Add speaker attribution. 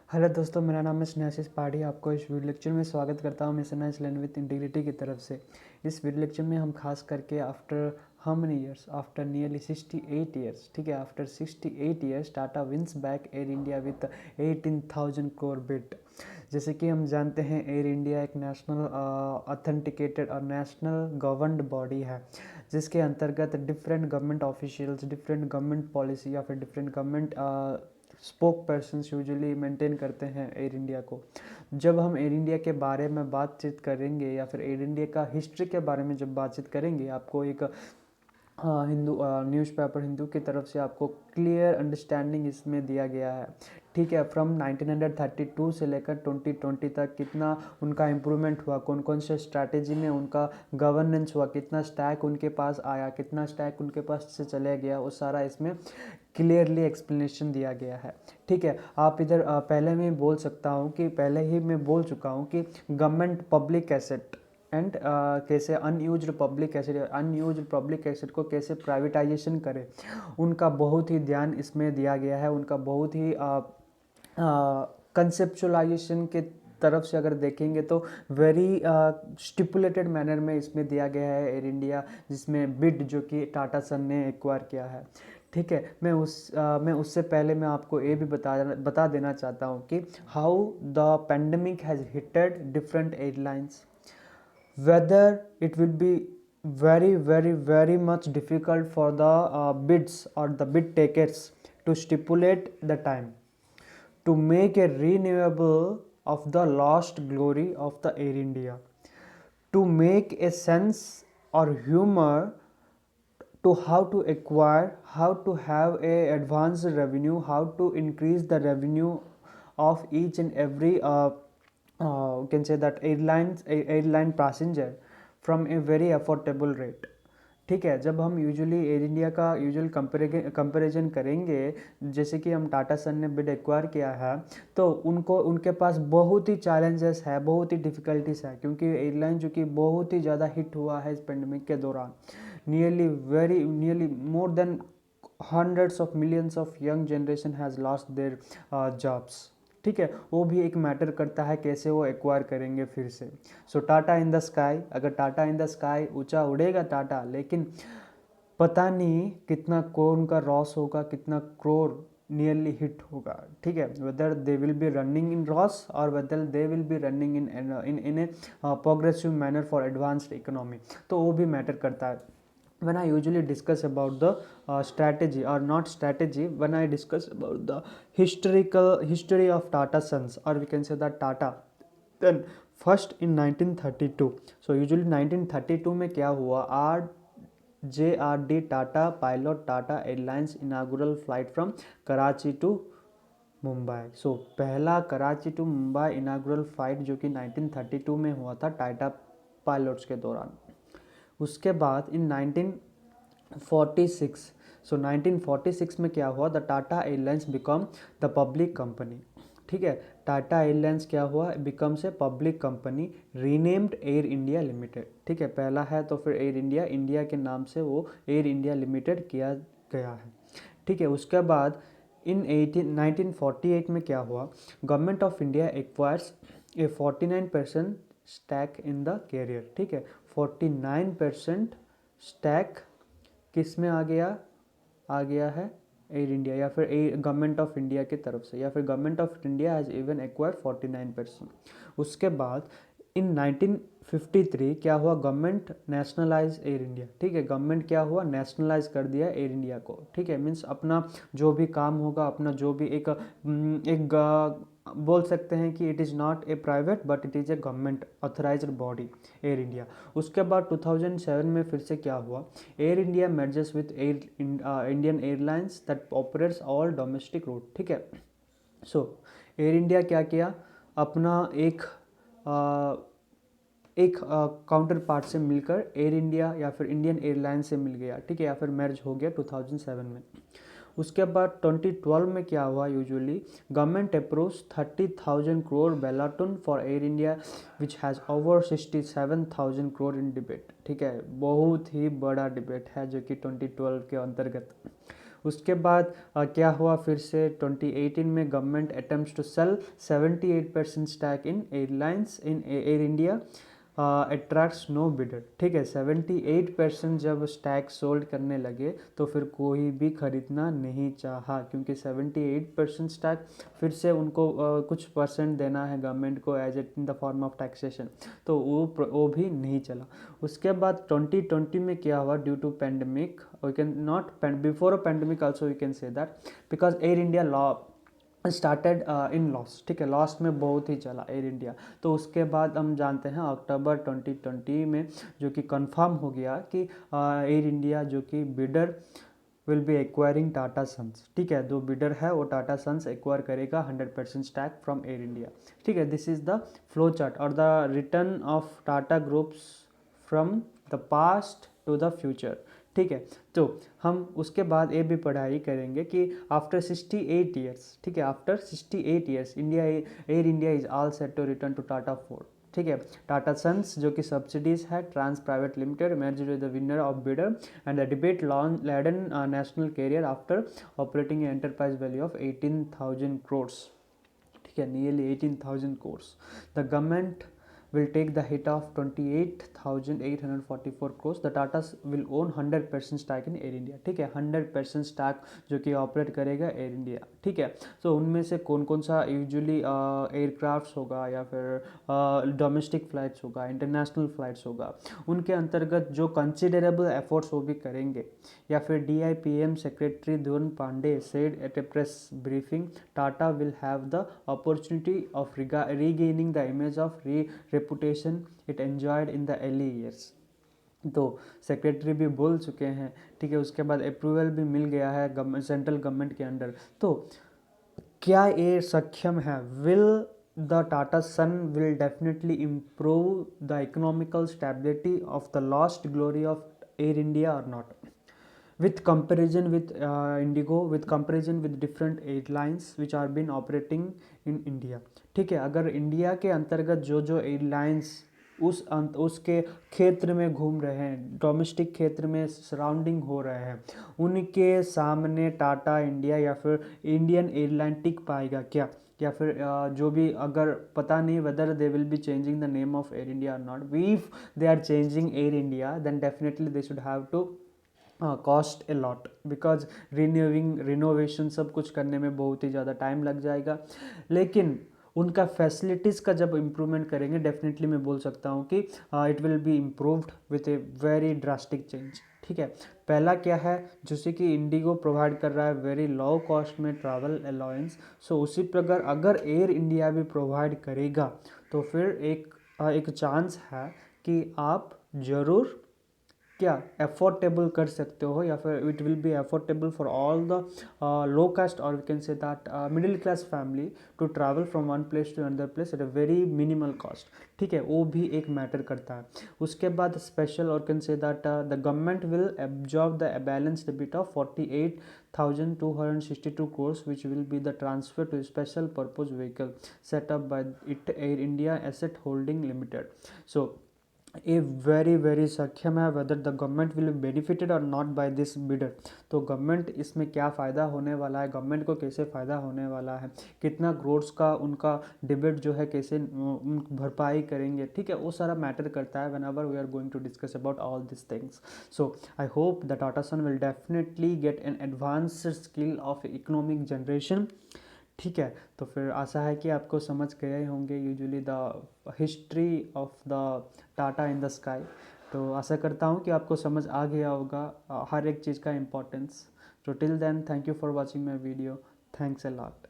Speaker 1: Hello दोस्तों, मेरा नाम है स्नेहाशीष पाठी। आपको इस वीडियो लेक्चर में स्वागत करता हूँ mission nice learn with integrity की तरफ से। इस वीडियो लेक्चर में हम खास करके after how many years, after nearly 68 years, ठीक है, after 68 years Tata wins back air India with 18,000 crore bid. जैसे कि हम जानते हैं, एयर इंडिया एक नेशनल ऑथेंटिकेटेड और नेशनल गवर्नड बॉडी है, जिसके अंतर्गत different government officials, different government policy या फिर different government spoke persons usually maintain करते हैं एयर इंडिया को। जब हम एयर इंडिया के बारे में बातचीत करेंगे या फिर एयर इंडिया का हिस्ट्री के बारे में जब बातचीत करेंगे, आपको एक हिंदू न्यूज़पेपर हिंदू की तरफ से आपको क्लियर अंडरस्टैंडिंग इसमें दिया गया है, ठीक है। फ्रॉम 1932 से लेकर 2020 तक कितना उनका इम्प्रूवमेंट हुआ, कौन कौन से स्ट्रैटेजी में उनका गवर्नेंस हुआ, कितना स्टैक उनके पास आया, कितना स्टैक उनके पास से चले गया, वो सारा इसमें क्लियरली एक्सप्लेनेशन दिया गया है, ठीक है। आप इधर पहले ही मैं बोल चुका हूँ कि गवर्नमेंट पब्लिक एसेट एंड कैसे अनयूज्ड पब्लिक एसेट को कैसे प्राइवेटाइजेशन करे, उनका बहुत ही ध्यान इसमें दिया गया है। उनका बहुत ही कंसेप्चुलाइजेशन के तरफ से अगर देखेंगे तो वेरी स्टिपुलेटेड मैनर में इसमें दिया गया है एयर इंडिया, जिसमें बिड जो कि टाटा सन ने एक्वायर किया है, ठीक है। मैं उससे पहले मैं आपको ये भी बता देना चाहता हूँ कि how the pandemic has hitted different airlines, whether it will be very much difficult for the bids or the bid takers to stipulate the time to make a renewable of the lost glory of the Air India, to make a sense or humor to how to acquire, how to have a advanced revenue, how to increase the revenue of each and every you can say that airline passenger from a very affordable rate, ठीक है। जब हम usually air India का comparison करेंगे, जैसे कि हम टाटा सन ने बिड एक्वायर किया है, तो उनके पास बहुत ही चैलेंजेस है, बहुत ही डिफ़िकल्टीज है, क्योंकि एयरलाइन जो कि बहुत ही ज़्यादा हिट हुआ है इस पेंडेमिक के दौरान। Nearly more than hundreds of millions of young generation has lost their jobs, ठीक है। वो भी एक मैटर करता है कैसे वो एक्वायर करेंगे फिर से। सो टाटा इन द स्काई, अगर टाटा इन द स्काई ऊंचा उड़ेगा टाटा, लेकिन पता नहीं कितना करोड़ का लॉस होगा, कितना करोड़ नियरली हिट होगा, ठीक है। Whether they will be running in loss और whether they will be running in a progressive manner for advanced economy, तो वो भी मैटर करता है। when I usually discuss about the strategy or not strategy, when I discuss about the history of Tata Sons, or we can say that Tata, then first in 1932, so usually 1932 में क्या हुआ, RJRD Tata pilot Tata airlines inaugural flight from Karachi to Mumbai. So पहला Karachi to Mumbai inaugural flight जो कि 1932 में हुआ था Tata pilots के दौरान। उसके बाद इन 1946, सो 1946 में क्या हुआ, the Tata airlines become the public company, ठीक है। टाटा एयरलाइंस क्या हुआ, becomes a public company, renamed air India limited, ठीक है। पहला है तो फिर एयर इंडिया, इंडिया के नाम से वो एयर इंडिया लिमिटेड किया गया है, ठीक है। उसके बाद इन 1948 में क्या हुआ, government of India acquires a 49% stake in the carrier, ठीक है। 49% स्टैक किस में आ गया है एयर इंडिया, या फिर गवर्नमेंट ऑफ इंडिया की तरफ से, या फिर government of India has even acquire 49%। उसके बाद इन 1953 क्या हुआ, गवर्नमेंट नेशनलाइज एयर इंडिया, ठीक है। गवर्नमेंट क्या हुआ, नेशनलाइज कर दिया एयर इंडिया को, ठीक है। मीन्स अपना जो भी काम होगा, अपना जो भी बोल सकते हैं कि it is not a private but it is a government authorised body air India. उसके बाद 2007 में फिर से क्या हुआ, air India merges with Indian airlines that operates all domestic route, ठीक है। सो एयर इंडिया क्या किया, अपना एक काउंटर पार्ट से मिलकर एयर इंडिया या फिर इंडियन एयरलाइन से मिल गया, ठीक है, या फिर मर्ज हो गया 2007 में। उसके बाद 2012 में क्या हुआ, usually government approves 30,000 crore bailout for Air India which has over 67,000 crore in debate, ठीक है। बहुत ही बड़ा डिबेट है जो कि 2012 के अंतर्गत। उसके बाद क्या हुआ, फिर से 2018 में government attempts to sell 78% stake in airlines in air India attracts no bidder. ठीक है, 78% जब स्टैक सोल्ड करने लगे तो फिर कोई भी खरीदना नहीं चाहा, क्योंकि 78% स्टैक फिर से उनको कुछ परसेंट देना है गवर्नमेंट को as in the form of taxation, तो वो भी नहीं चला। उसके बाद 2020 में क्या हुआ, due to pandemic, we can not before a pandemic also we can say that, because air India law started in loss. ठीक है, लॉस में बहुत ही चला एयर इंडिया। तो उसके बाद हम जानते हैं अक्टूबर 2020 में जो कि कंफर्म हो गया कि एयर इंडिया जो कि bidder will be acquiring Tata Sons. ठीक है, जो बिडर है वो टाटा सन्स एक्वायर करेगा 100% स्टैक फ्रॉम एयर इंडिया। ठीक है, this is the flow chart और the return of Tata groups from the past to the future. ठीक है, तो हम उसके बाद ये भी पढ़ाई करेंगे कि आफ्टर 68 ईयर्स, ठीक है, after 68 years India air India is all set to return to Tata fold. ठीक है, टाटा सन्स जो कि सब्सिडीज है trans private limited merged with the winner of bidder and the debate laden national career after operating an enterprise value of 18,000 crores। ठीक है, nearly 18,000 crores। The government will take the hit of 28,844 crores। The Tatas will own 100% stack in air India. ठीक है, 100% stack जो कि operate करेगा air India. ठीक है, तो उनमें से कौन कौन सा यूजुअली एयरक्राफ्ट्स होगा या फिर डोमेस्टिक फ्लाइट्स होगा, इंटरनेशनल फ्लाइट्स होगा, उनके अंतर्गत जो कंसिडरेबल एफर्ट्स वो भी करेंगे। या फिर DIPM secretary Dhuran Pandey said at a press briefing Tata will have the opportunity of regaining the image of reputation it enjoyed in the early years। तो सेक्रेटरी भी बोल चुके हैं। ठीक है, उसके बाद अप्रूवल भी मिल गया है गवर्नमेंट, सेंट्रल गवर्नमेंट के अंडर। तो क्या ये सक्षम है, will the Tata Son will definitely improve the economical stability of the lost glory of air India और not, with comparison with Indigo, with comparison with different airlines which are been operating in India। ठीक है, अगर India के अंतर्गत जो जो airlines उसके क्षेत्र में घूम रहे हैं, डोमेस्टिक क्षेत्र में सराउंडिंग हो रहे हैं, उनके सामने टाटा इंडिया या फिर इंडियन एयरलाइन टिक पाएगा क्या? या फिर जो भी, अगर पता नहीं whether they will be changing the name of air India और not, if they are changing Air India then definitely they should have to cost a lot, because renovation सब कुछ करने में बहुत ही ज़्यादा टाइम लग जाएगा। लेकिन उनका फैसिलिटीज़ का जब इम्प्रूवमेंट करेंगे डेफिनेटली मैं बोल सकता हूँ कि it will be improved with a very drastic change. ठीक है, पहला क्या है, जैसे कि इंडिगो प्रोवाइड कर रहा है वेरी लो कॉस्ट में ट्रैवल अलाउंस, सो उसी प्रकार अगर एयर इंडिया भी प्रोवाइड करेगा तो फिर एक चांस है कि आप ज़रूर क्या अफोर्डेबल कर सकते हो, या फिर it will be affordable for all the low cost और we can say that middle class family to travel from one place to another place at a very minimal cost. ठीक है, वो भी एक मैटर करता है। उसके बाद स्पेशल और can say that the government will absorb the balance debit of 48,262 crores which will be the transfer to special purpose vehicle set up by it Air India Asset Holding Limited। So a very very सक्षम है whether the government will be benefited और not by this bidder. तो government इसमें क्या फ़ायदा होने वाला है, गवर्नमेंट को कैसे फ़ायदा होने वाला है, कितना ग्रोड्स का उनका डिबेट जो है कैसे भरपाई करेंगे। ठीक है, वो सारा मैटर करता है whenever we are going to discuss about all this things. So I hope the Tata Son will definitely get an advanced skill of economic generation. ठीक है, तो फिर आशा है कि आपको समझ गए होंगे usually the history of the Tata in the sky. तो आशा करता हूँ कि आपको समझ आ गया होगा हर एक चीज़ का इम्पोर्टेंस। तो till then thank you for watching my video, thanks a lot.